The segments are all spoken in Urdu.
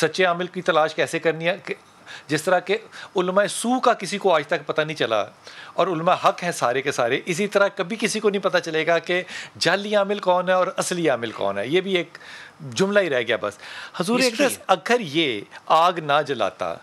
سچے عامل کی تلاش کیسے کرنی ہے، جس طرح کہ علماء سو کا کسی کو آج تک پتہ نہیں چلا اور علماء حق ہیں سارے کے سارے، اسی طرح کبھی کسی کو نہیں پتہ چلے گا کہ جعلی عامل کون ہے اور اصلی عامل کون ہے. یہ بھی ایک جملہ ہی رہ گیا بس. حضور اقدس اگر یہ آگ نہ جلاتا،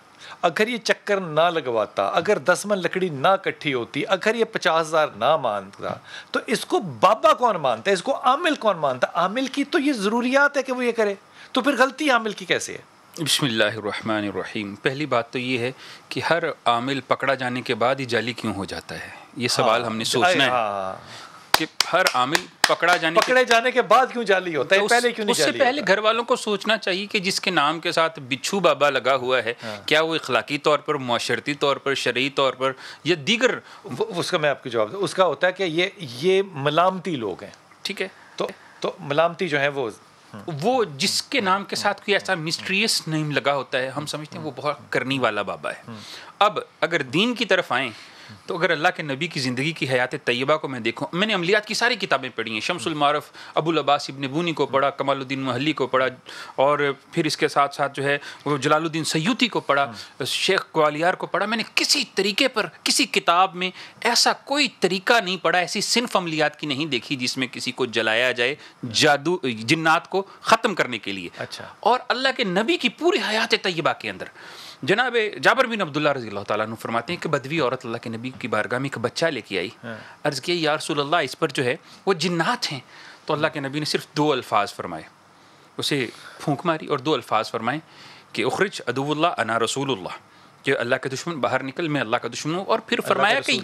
اگر یہ چکر نہ لگواتا، اگر 10 من لکڑی نہ کٹھی ہوتی، اگر یہ 50,000 نہ مانتا، تو اس کو بابا کون مانتا ہے، اس کو عامل کون مانتا؟ عامل کی تو یہ ضروریات ہے کہ وہ یہ کرے، تو پھر غلطی عامل کی کیسے ہے؟ بسم اللہ الرحمن الرحیم. پہلی بات تو یہ ہے کہ ہر عامل پکڑا جانے کے بعد ہی جعلی کیوں ہو جاتا ہے؟ یہ سوال ہم نے سوچنا ہے کہ ہر عامل پکڑے جانے کے بعد کیوں جعلی ہوتا ہے، پہلے کیوں نہیں جعلی ہوتا؟ اس سے پہلے گھر والوں کو سوچنا چاہیے کہ جس کے نام کے ساتھ بچھو بابا لگا ہوا ہے، کیا وہ اخلاقی طور پر، معاشرتی طور پر، شرعی طور پر یا دیگر، اس کا میں آپ کو جواب دوں. اس کا ہوتا ہے کہ یہ ملامتی لوگ ہیں. ٹھیک ہے، تو ملامتی جو ہیں وہ جس کے نام کے ساتھ کوئی ایسا مسٹریس نیم لگا ہوتا ہے، ہم سمجھتے ہیں وہ بہت کرنی والا بابا ہے. اب اگر دین کی طرف آئیں تو اگر اللہ کے نبی کی زندگی کی حیات طیبہ کو میں دیکھوں، میں نے عملیات کی ساری کتابیں پڑھی ہیں، شمس المعارف ابو العباس ابن بونی کو پڑھا، کمال الدین محلی کو پڑھا، اور پھر اس کے ساتھ ساتھ جو ہے وہ جلال الدین سیوطی کو پڑھا، شیخ گوالیار کو پڑھا. میں نے کسی طریقے پر کسی کتاب میں ایسا کوئی طریقہ نہیں پڑھا، ایسی صنف عملیات کی نہیں دیکھی جس میں کسی کو جلایا جائے جادو جنات کو ختم کرنے کے لیے. اور اللہ کے نبی کی پوری حیات طیبہ کے اندر جناب جابر بن عبداللہ رضی اللہ تعالیٰ عنہ فرماتے ہیں کہ بدوی عورت اللہ کے نبی کی بارگاہ میں ایک بچہ لے کے آئی، عرض کیا یا رسول اللہ اس پر جو ہے وہ جنات ہیں. تو اللہ کے نبی نے صرف 2 الفاظ فرمائے، اسے پھونک ماری اور 2 الفاظ فرمائے کہ اخرج عدو اللہ انا رسول اللہ، کہ اللہ کے دشمن باہر نکل، میں اللہ کا دشمن ہوں. اور پھر فرمایا کہ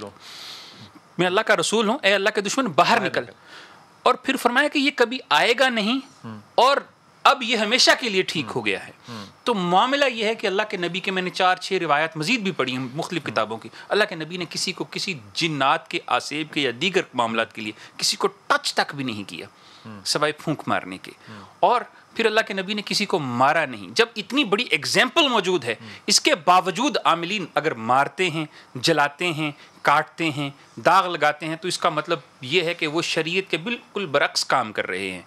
میں اللہ کا رسول ہوں، اے اللہ کے دشمن باہر نکل. اور پھر فرمایا کہ یہ کبھی آئے گا نہیں اور اب یہ ہمیشہ کے لیے ٹھیک ہو گیا ہے. تو معاملہ یہ ہے کہ اللہ کے نبی کے میں نے 4-6 روایات مزید بھی پڑھی ہیں مختلف کتابوں کی، اللہ کے نبی نے کسی کو کسی جنات کے آسیب کے یا دیگر معاملات کے لیے کسی کو ٹچ تک بھی نہیں کیا سوائے پھونک مارنے کے. اور پھر اللہ کے نبی نے کسی کو مارا نہیں. جب اتنی بڑی ایگزامپل موجود ہے، اس کے باوجود عاملین اگر مارتے ہیں، جلاتے ہیں، کاٹتے ہیں، داغ لگاتے ہیں، تو اس کا مطلب یہ ہے کہ وہ شریعت کے بالکل برعکس کام کر رہے ہیں.